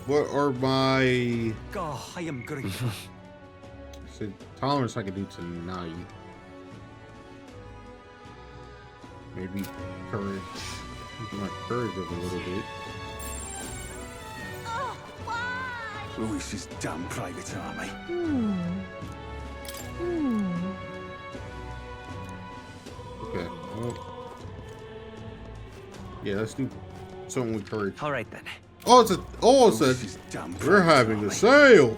What are my... Oh, I am grateful. So tolerance I can do tonight. Maybe courage. My courage up a little bit. Oh, why? Louis's damn private army. Okay. Well, yeah, let's do something with courage. All right then. Oh, it's a. Louis's damn We're private having army. a sale.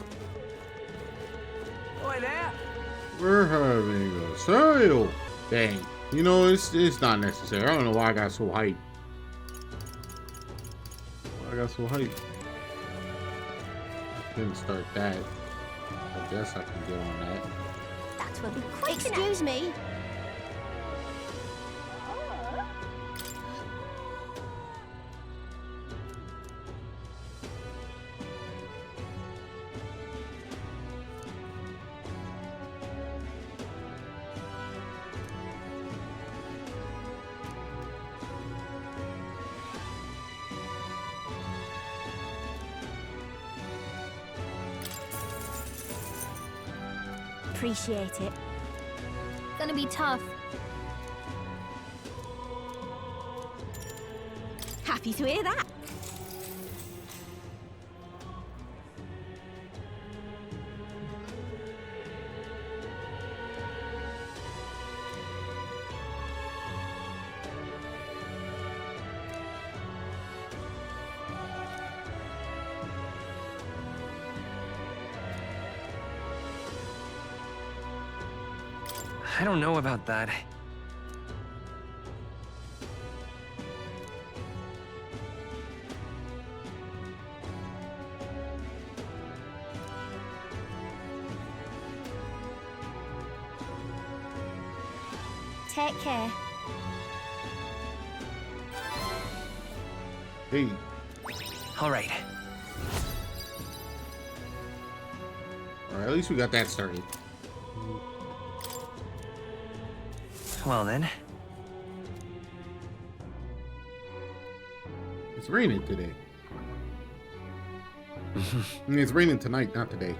Oi there. We're having a sale. Dang. You know, it's not necessary. I don't know why I got so hyped. Why I got so hyped. Didn't start that. I guess I can get on that. That will be quick. Excuse me. Appreciate it. Gonna be tough. Happy to hear that. I don't know about that. Take care. Hey. All right. Alright, at least we got that started. Well then. It's raining today. I mean, it's raining tonight, not today.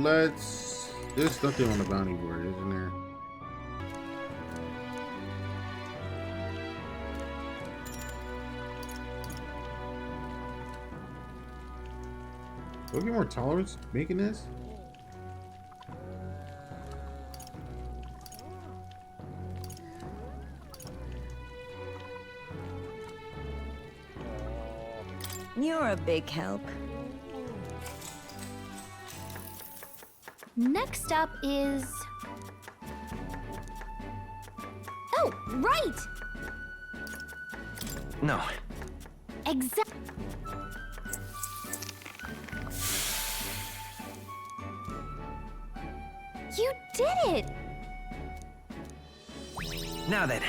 Let's... There's nothing on the bounty board, isn't there? Do I get more tolerance making this? You're a big help. Next up is... Oh, right! No. Exact. You did it! Now then.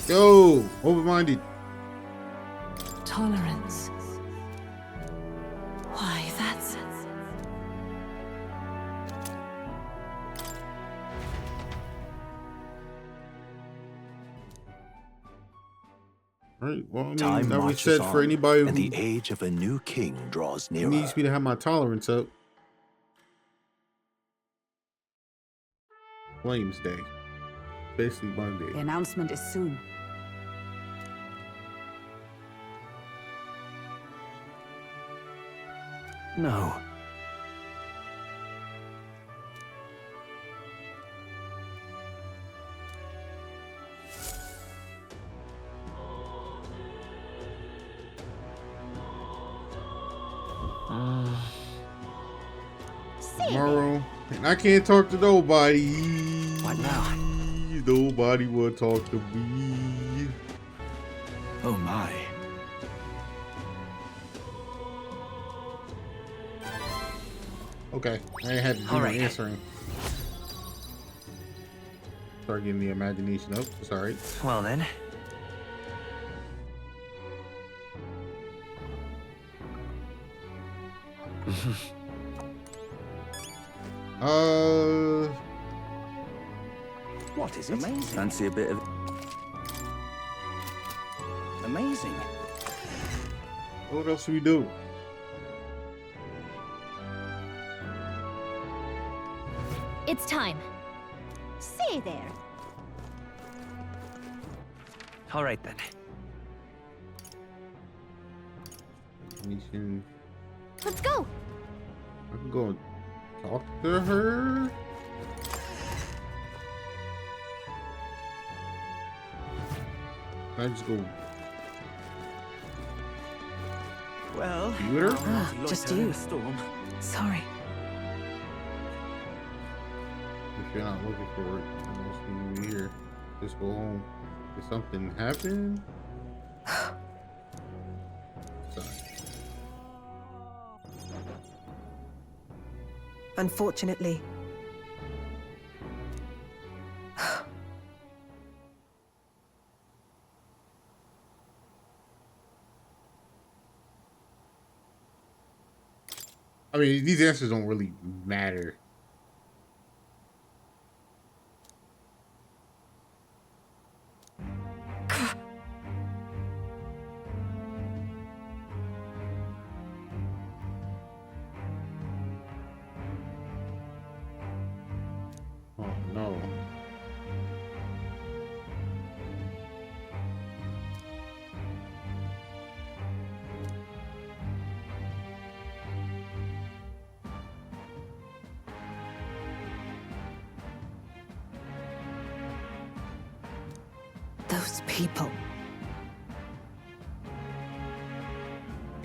Yo, open-minded. Tolerance. Why, that's... Right. Well, I mean, Time that we marches said for on, anybody and the who age of a new king draws nearer. needs me to have my tolerance up. Flames Day. Basically Monday. The announcement is soon. No. Tomorrow. And I can't talk to nobody. What now? Nobody will talk to me. Oh my. Okay. I had to do All my right. answering. Start getting the imagination up. Sorry. Well then. What is it? Fancy a bit of... Amazing. What else do we do? It's time. Say there. All right then. Mission. Let's go. I can go and talk to her. I just go Well, be with her. Ah, just you. Storm. Sorry. If you're not looking for it, I don't see you here. Just go home. Did something happen? Sorry. Unfortunately. I mean, these answers don't really matter. Oh no. Those people.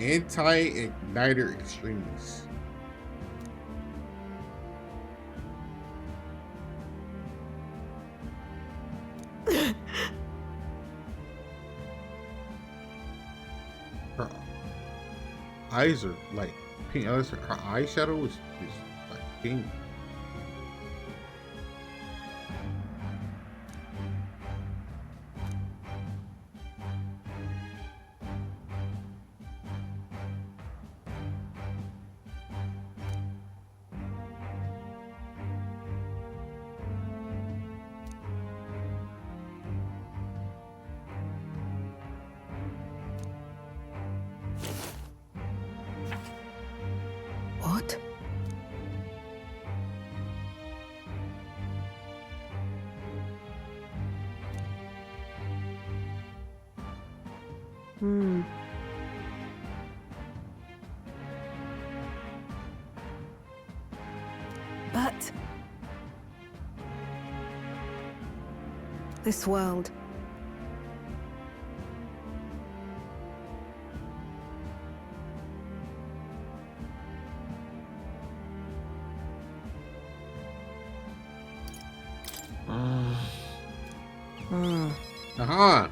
Anti-igniter extremists. Her eyes are like pink. Her eyeshadow is like pink. What? Hmm. But this world. Hmm. Uh-huh.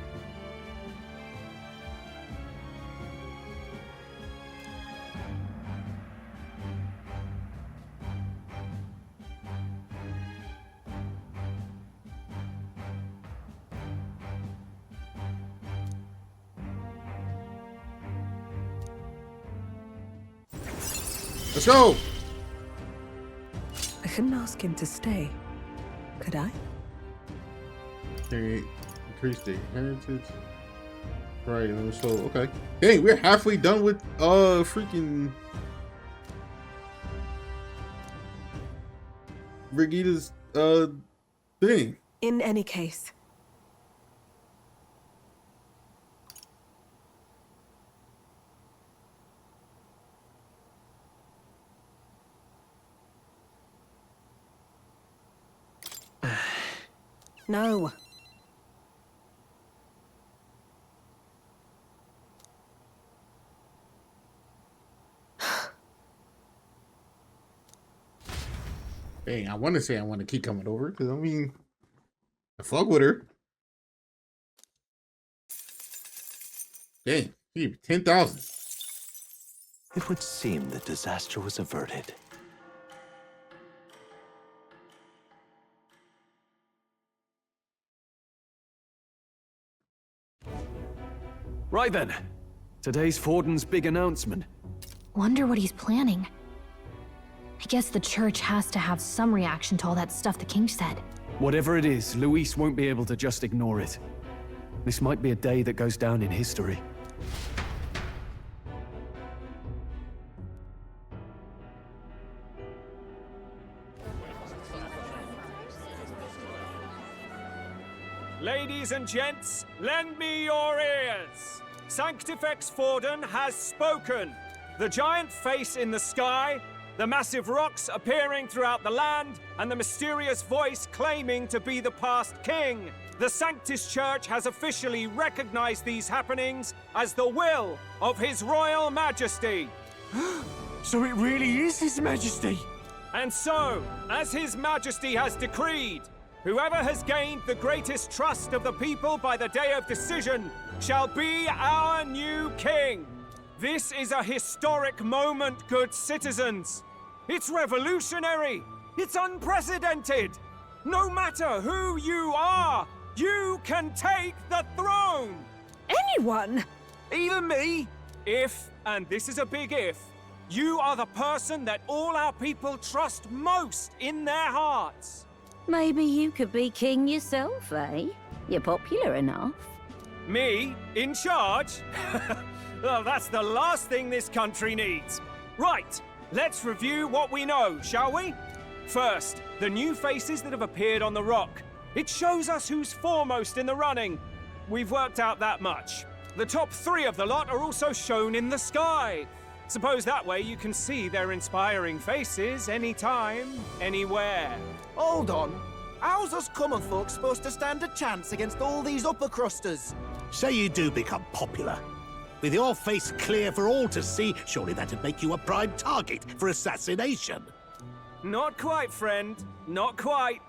Let's go. I couldn't ask him to stay, could I? Okay, increase the heritage. Right, so okay. Hey, we're halfway done with freaking Brigida's thing. In any case. No. Dang, I want to say I want to keep coming over because I mean, I fuck with her. Dang, 10,000. It would seem that disaster was averted. Right then. Today's Forden's big announcement. Wonder what he's planning. I guess the church has to have some reaction to all that stuff the king said. Whatever it is, Luis won't be able to just ignore it. This might be a day that goes down in history. Ladies and gents, lend me your ears. Sanctifex Forden has spoken. The giant face in the sky, the massive rocks appearing throughout the land, and the mysterious voice claiming to be the past king. The Sanctus Church has officially recognized these happenings as the will of His Royal Majesty. So it really is His Majesty! And so, as His Majesty has decreed, whoever has gained the greatest trust of the people by the day of decision shall be our new king. This is a historic moment, good citizens. It's revolutionary. It's unprecedented. No matter who you are, you can take the throne. Anyone? Even me? If, and this is a big if, you are the person that all our people trust most in their hearts. Maybe you could be king yourself, eh? You're popular enough. Me? In charge? Well, that's the last thing this country needs. Right, let's review what we know, shall we? First, the new faces that have appeared on the rock. It shows us who's foremost in the running. We've worked out that much. The top 3 of the lot are also shown in the sky. Suppose that way you can see their inspiring faces anytime, anywhere. Hold on. How's us common folk supposed to stand a chance against all these upper crusters? Say you do become popular. With your face clear for all to see, surely that'd make you a prime target for assassination. Not quite, friend. Not quite.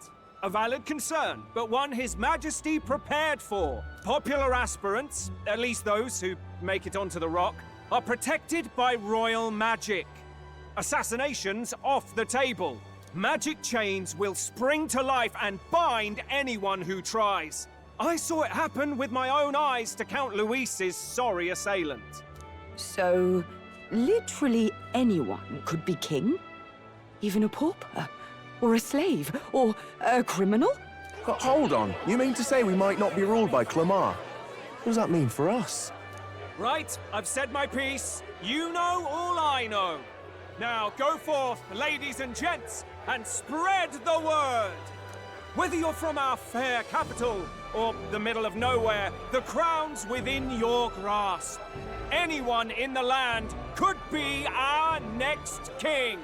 A valid concern, but one His Majesty prepared for. Popular aspirants, at least those who make it onto the rock, are protected by royal magic. Assassinations off the table. Magic chains will spring to life and bind anyone who tries. I saw it happen with my own eyes to Count Luis's sorry assailant. So, literally anyone could be king? Even a pauper? Or a slave? Or a criminal? Hold on. You mean to say we might not be ruled by Clamar? What does that mean for us? Right, I've said my piece. You know all I know. Now go forth, ladies and gents, and spread the word. Whether you're from our fair capital or the middle of nowhere, the crown's within your grasp. Anyone in the land could be our next king.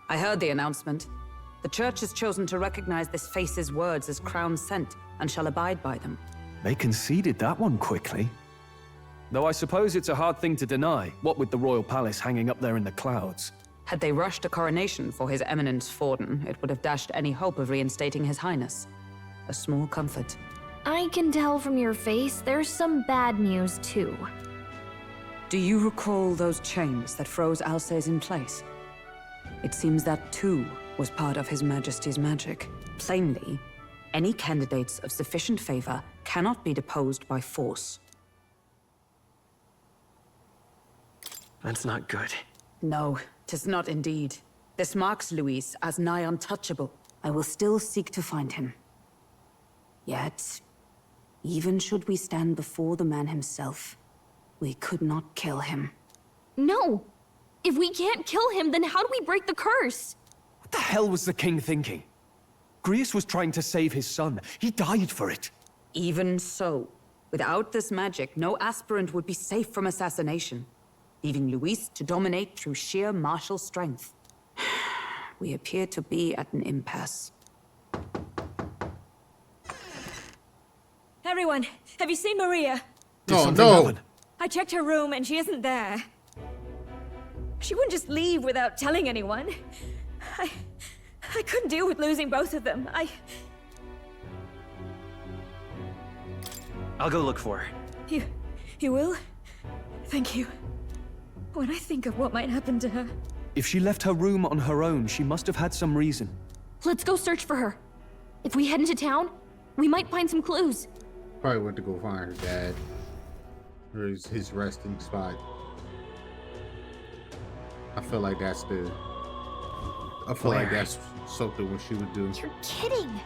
I heard the announcement. The church has chosen to recognize this face's words as crown sent and shall abide by them. They conceded that one quickly. Though I suppose it's a hard thing to deny, what with the royal palace hanging up there in the clouds. Had they rushed a coronation for His Eminence Forden, it would have dashed any hope of reinstating His Highness. A small comfort. I can tell from your face there's some bad news too. Do you recall those chains that froze Alces in place? It seems that too was part of His Majesty's magic. Plainly, any candidates of sufficient favor cannot be deposed by force. That's not good. No, 'tis not indeed. This marks Luis as nigh untouchable. I will still seek to find him. Yet, even should we stand before the man himself, we could not kill him. No! If we can't kill him, then how do we break the curse? What the hell was the king thinking? Grius was trying to save his son. He died for it. Even so, without this magic, no aspirant would be safe from assassination, leaving Luis to dominate through sheer martial strength. We appear to be at an impasse. Everyone, have you seen Maria? Oh, no. I checked her room and she isn't there. She wouldn't just leave without telling anyone. I couldn't deal with losing both of them. I'll go look for her. You will? Thank you. When I think of what might happen to her... If she left her room on her own, she must have had some reason. Let's go search for her. If we head into town, we might find some clues. Probably went to go find her dad. Or his resting spot. I feel like that's the I feel like that's something what she would do. You're kidding.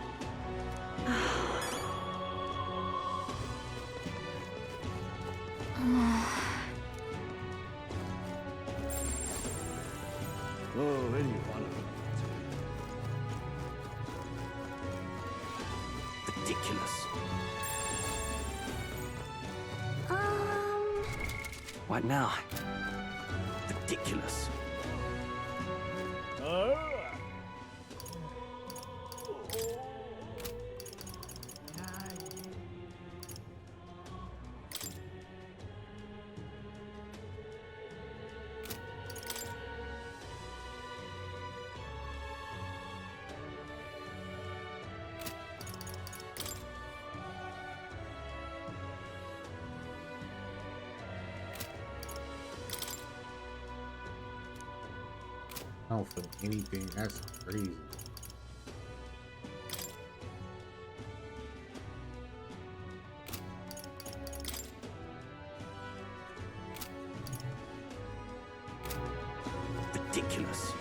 Oh, any one of them. Ridiculous. What now? Ridiculous. I don't feel anything. That's crazy. Ridiculous.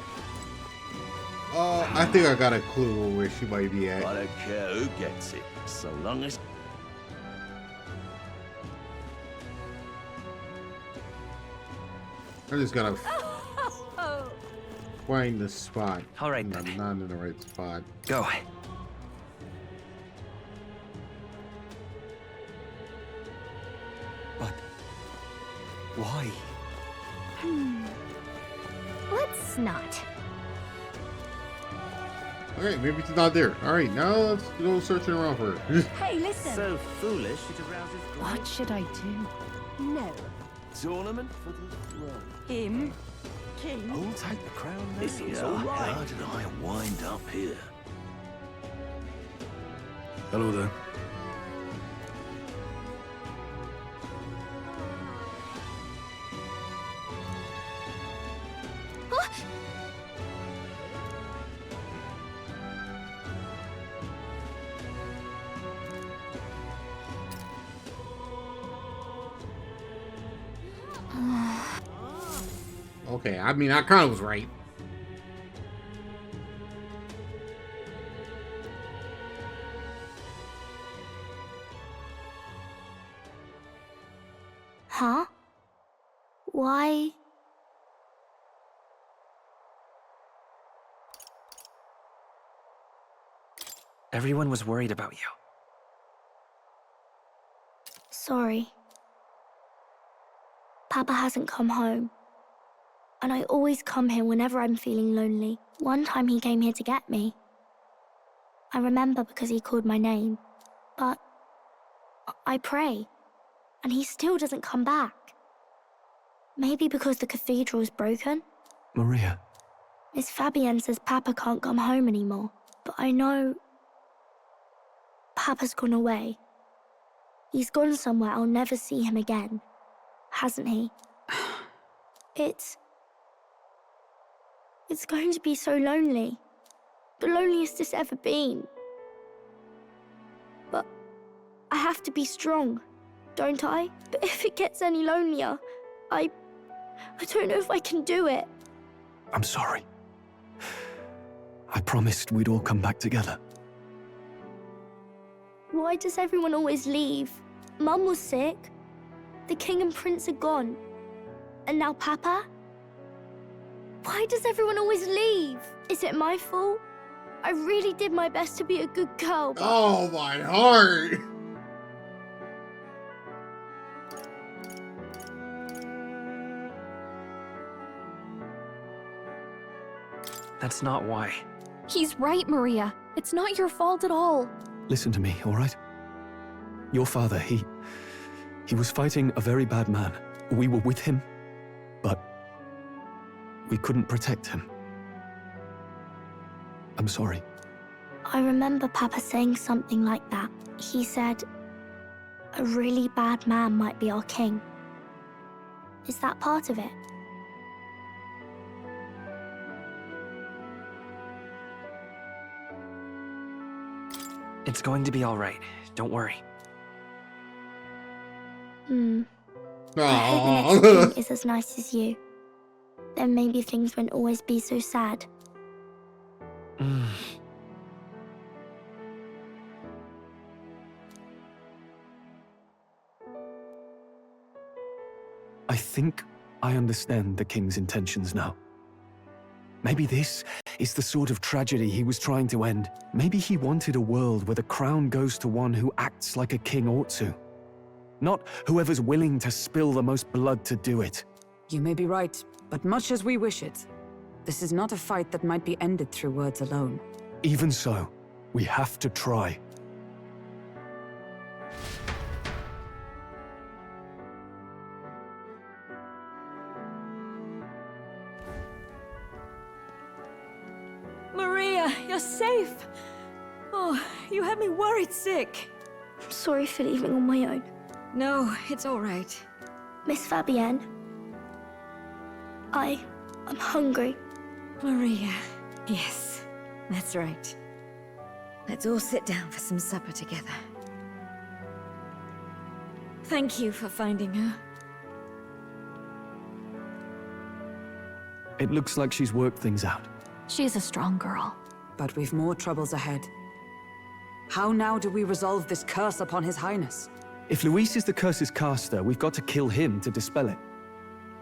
I think I got a clue where she might be at. I don't care who gets it, so long as... I just gotta find the spot. All right, I'm then. not in the right spot. Go. But why? Let's not. Okay, maybe it's not there. All right, now let's go searching around for it. Hey, listen. So foolish, it arouses... What should I do? No. Tournament for the throne. Him. King. Who'll take the crown now? This is all right. How did I wind up here? Hello there. Okay, I mean, I kind of was right. Huh? Why? Everyone was worried about you. Sorry. Papa hasn't come home. And I always come here whenever I'm feeling lonely. One time he came here to get me. I remember because he called my name. But I pray, and he still doesn't come back. Maybe because the cathedral is broken? Maria. Miss Fabienne says Papa can't come home anymore. But I know Papa's gone away. He's gone somewhere I'll never see him again. Hasn't he? It's going to be so lonely. The loneliest it's ever been. But I have to be strong, don't I? But if it gets any lonelier, I don't know if I can do it. I'm sorry. I promised we'd all come back together. Why does everyone always leave? Mum was sick. The king and prince are gone. And now Papa? Why does everyone always leave? Is it my fault? I really did my best to be a good girl, but... Oh, my heart! That's not why. He's right, Maria. It's not your fault at all. Listen to me, all right? Your father, he was fighting a very bad man. We were with him, but we couldn't protect him. I'm sorry. I remember Papa saying something like that. He said, a really bad man might be our king. Is that part of it? It's going to be all right. Don't worry. I hope the next king is as nice as you. Then maybe things won't always be so sad. I think I understand the king's intentions now. Maybe this is the sort of tragedy he was trying to end. Maybe he wanted a world where the crown goes to one who acts like a king ought to. Not whoever's willing to spill the most blood to do it. You may be right, but much as we wish it, this is not a fight that might be ended through words alone. Even so, we have to try. Maria, you're safe! Oh, you had me worried sick. I'm sorry for leaving on my own. No, it's all right. Miss Fabienne, I'm hungry. Maria, yes, that's right. Let's all sit down for some supper together. Thank you for finding her. It looks like she's worked things out. She's a strong girl. But we've more troubles ahead. How now do we resolve this curse upon His Highness? If Luis is the curse's caster, we've got to kill him to dispel it.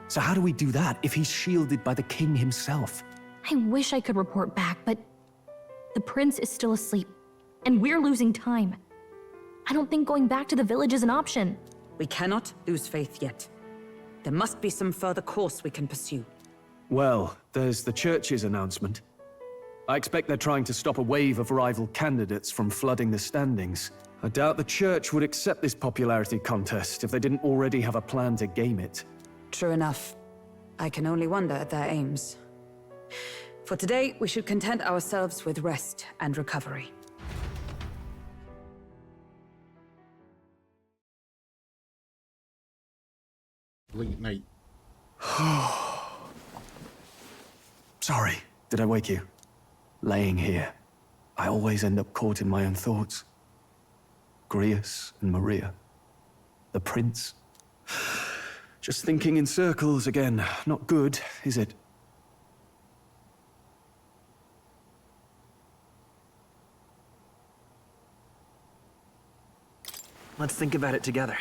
So how do we do that if he's shielded by the king himself? I wish I could report back, but the prince is still asleep, and we're losing time. I don't think going back to the village is an option. We cannot lose faith yet. There must be some further course we can pursue. Well, there's the church's announcement. I expect they're trying to stop a wave of rival candidates from flooding the standings. I doubt the church would accept this popularity contest if they didn't already have a plan to game it. True enough. I can only wonder at their aims. For today, we should content ourselves with rest and recovery. Late night. Sorry, did I wake you? Laying here, I always end up caught in my own thoughts. Grius and Maria. The prince. Just thinking in circles again. Not good, is it? Let's think about it together.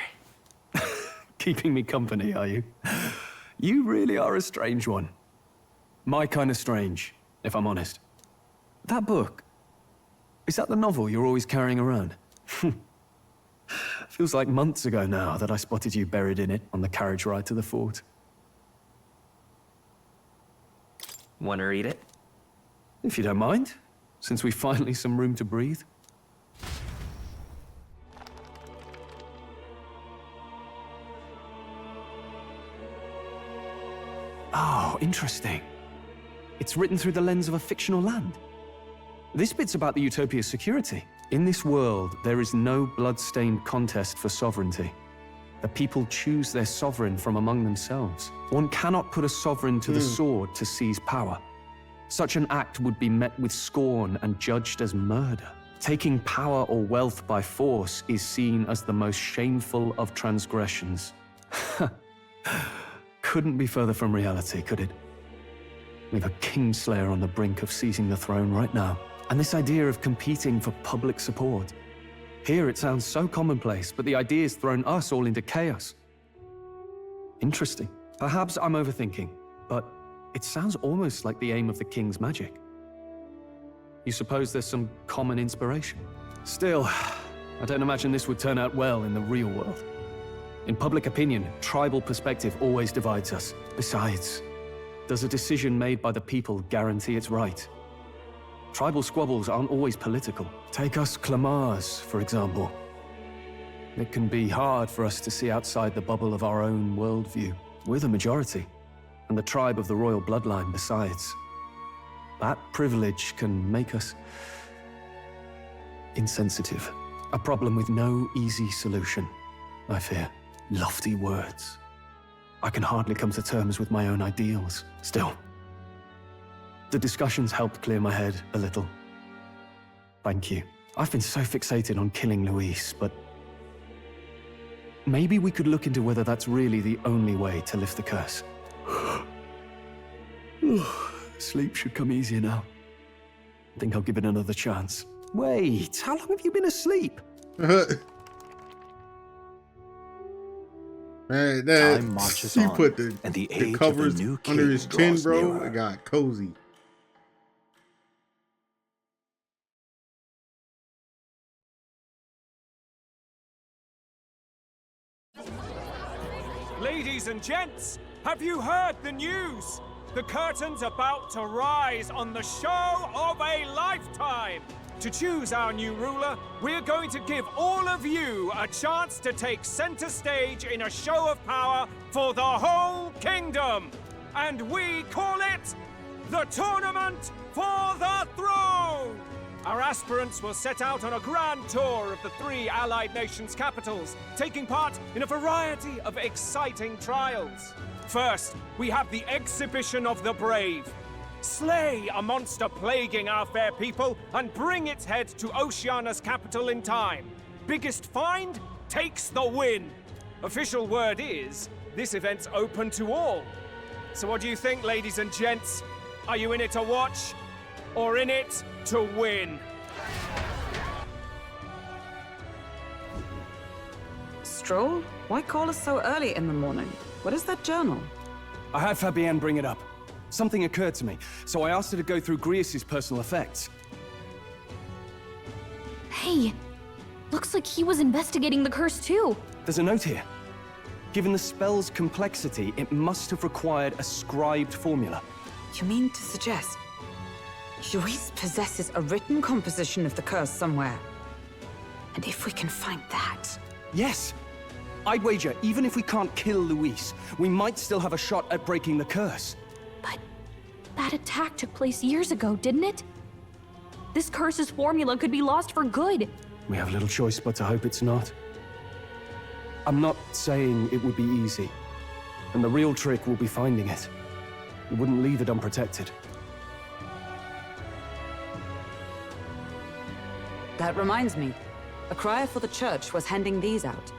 Keeping me company, are you? You really are a strange one. My kind of strange, if I'm honest. That book, is that the novel you're always carrying around? Feels like months ago now that I spotted you buried in it on the carriage ride to the fort. Want to read it? If you don't mind, since we've finally some room to breathe. Oh, interesting. It's written through the lens of a fictional land. This bit's about the Utopia's security. In this world, there is no blood-stained contest for sovereignty. The people choose their sovereign from among themselves. One cannot put a sovereign to the sword to seize power. Such an act would be met with scorn and judged as murder. Taking power or wealth by force is seen as the most shameful of transgressions. Couldn't be further from reality, could it? We've a kingslayer on the brink of seizing the throne right now. And this idea of competing for public support. Here it sounds so commonplace, but the idea's thrown us all into chaos. Interesting. Perhaps I'm overthinking, but it sounds almost like the aim of the king's magic. You suppose there's some common inspiration? Still, I don't imagine this would turn out well in the real world. In public opinion, tribal perspective always divides us. Besides, does a decision made by the people guarantee it's right? Tribal squabbles aren't always political. Take us Clamars, for example. It can be hard for us to see outside the bubble of our own worldview. We're the majority, and the tribe of the royal bloodline besides. That privilege can make us insensitive. A problem with no easy solution, I fear. Lofty words. I can hardly come to terms with my own ideals. Still, the discussions helped clear my head a little. Thank you. I've been so fixated on killing Luis, but maybe we could look into whether that's really the only way to lift the curse. Sleep should come easier now. Think I'll give it another chance. Wait, how long have you been asleep? Man, Time marches he on, put the and the age of the covers new under king his chin, draws bro. nearer. It got cozy. Ladies and gents, have you heard the news? The curtain's about to rise on the show of a lifetime. To choose our new ruler, we're going to give all of you a chance to take center stage in a show of power for the whole kingdom. And we call it the Tournament for the Throne! Our aspirants will set out on a grand tour of the 3 allied nations' capitals, taking part in a variety of exciting trials. First, we have the Exhibition of the Brave. Slay a monster plaguing our fair people and bring its head to Oceania's capital in time. Biggest find takes the win. Official word is, this event's open to all. So what do you think, ladies and gents? Are you in it to watch, or in it to win? Stroll? Why call us so early in the morning? What is that journal? I had Fabienne bring it up. Something occurred to me, so I asked her to go through Grius' personal effects. Hey, looks like he was investigating the curse too. There's a note here. Given the spell's complexity, it must have required a scribed formula. You mean to suggest Luis possesses a written composition of the curse somewhere? And if we can find that... Yes! I'd wager, even if we can't kill Luis, we might still have a shot at breaking the curse. But that attack took place years ago, didn't it? This curse's formula could be lost for good. We have little choice but to hope it's not. I'm not saying it would be easy. And the real trick will be finding it. We wouldn't leave it unprotected. That reminds me. A crier for the church was handing these out.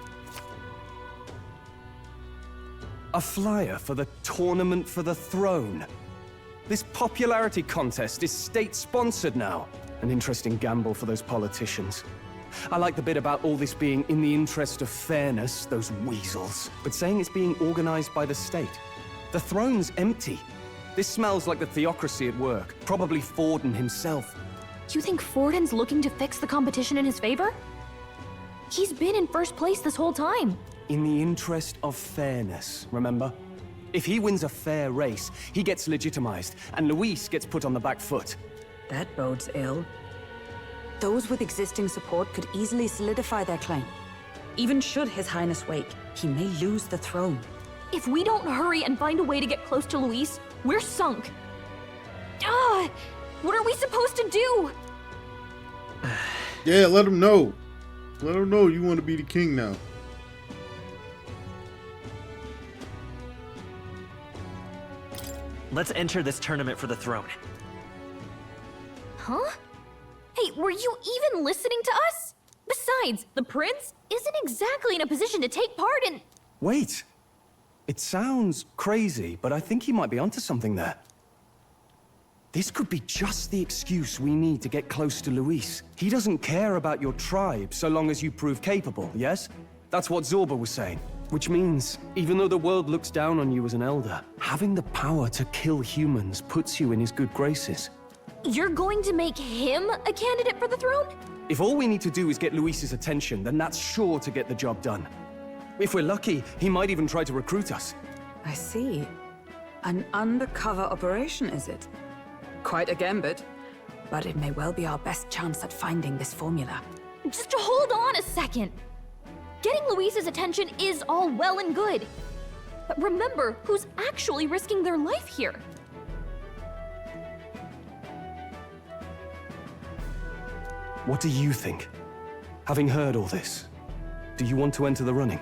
A flyer for the Tournament for the Throne. This popularity contest is state-sponsored now. An interesting gamble for those politicians. I like the bit about all this being in the interest of fairness, those weasels. But saying it's being organized by the state. The throne's empty. This smells like the theocracy at work. Probably Forden himself. You think Forden's looking to fix the competition in his favor? He's been in first place this whole time. In the interest of fairness, remember? If he wins a fair race, he gets legitimized, and Luis gets put on the back foot. That bodes ill. Those with existing support could easily solidify their claim. Even should His Highness wake, he may lose the throne. If we don't hurry and find a way to get close to Luis, we're sunk. Ah! What are we supposed to do? Yeah, let him know. Let him know you want to be the king now. Let's enter this tournament for the throne. Huh? Hey, were you even listening to us? Besides, the prince isn't exactly in a position to take part in... Wait. It sounds crazy, but I think he might be onto something there. This could be just the excuse we need to get close to Luis. He doesn't care about your tribe so long as you prove capable, yes? That's what Zorba was saying. Which means, even though the world looks down on you as an elder, having the power to kill humans puts you in his good graces. You're going to make him a candidate for the throne? If all we need to do is get Luis's attention, then that's sure to get the job done. If we're lucky, he might even try to recruit us. I see. An undercover operation, is it? Quite a gambit. But it may well be our best chance at finding this formula. Just hold on a second. Getting Luis's attention is all well and good. But remember who's actually risking their life here. What do you think? Having heard all this, do you want to enter the running?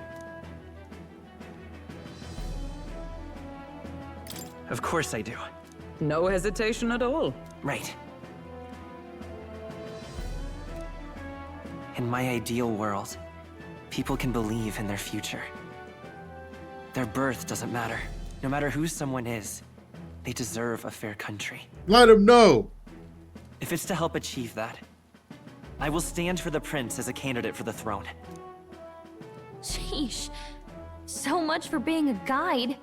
Of course I do. No hesitation at all. Right. In my ideal world, people can believe in their future. Their birth doesn't matter. No matter who someone is, they deserve a fair country. Let him know. If it's to help achieve that, I will stand for the prince as a candidate for the throne. Sheesh. So much for being a guide.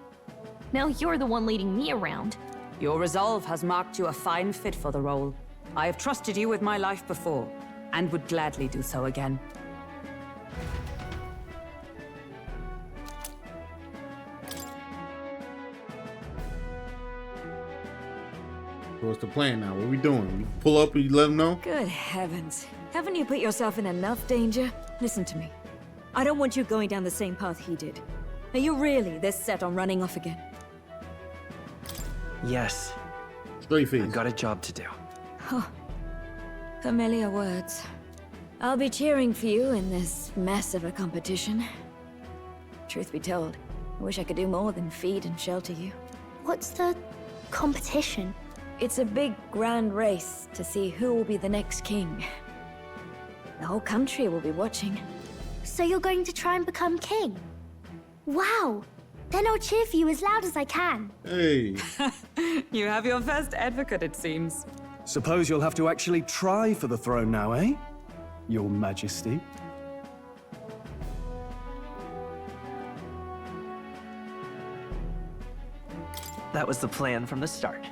Now you're the one leading me around. Your resolve has marked you a fine fit for the role. I have trusted you with my life before, and would gladly do so again. So what's the plan now? What are we doing? We pull up and you let them know? Good heavens. Haven't you put yourself in enough danger? Listen to me. I don't want you going down the same path he did. Are you really this set on running off again? Yes. Straight face. I've got a job to do. Huh. Familiar words. I'll be cheering for you in this mess of a competition. Truth be told, I wish I could do more than feed and shelter you. What's the competition? It's a big, grand race to see who will be the next king. The whole country will be watching. So you're going to try and become king? Wow! Then I'll cheer for you as loud as I can. Hey. You have your first advocate, it seems. Suppose you'll have to actually try for the throne now, eh? Your Majesty. That was the plan from the start.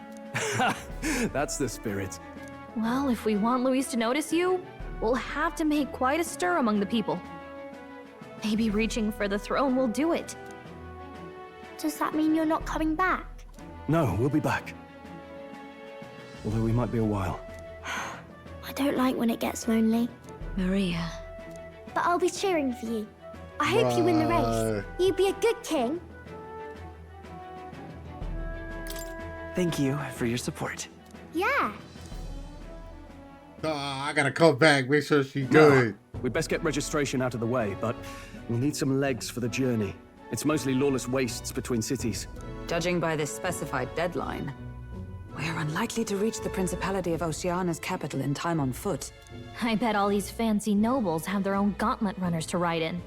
That's the spirit. Well, if we want Luis to notice you, we'll have to make quite a stir among the people. Maybe reaching for the throne will do it. Does that mean you're not coming back? No, we'll be back. Although we might be a while. I don't like when it gets lonely. Maria. But I'll be cheering for you. I hope you win the race. You be a good king. Thank you for your support. Yeah. I gotta come back, make sure she's good. No, we'd best get registration out of the way, but we'll need some legs for the journey. It's mostly lawless wastes between cities. Judging by this specified deadline, we are unlikely to reach the Principality of Oceana's capital in time on foot. I bet all these fancy nobles have their own gauntlet runners to ride in.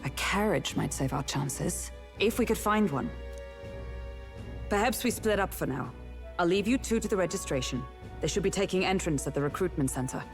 A carriage might save our chances, if we could find one. Perhaps we split up for now. I'll leave you two to the registration. They should be taking entrance at the recruitment center.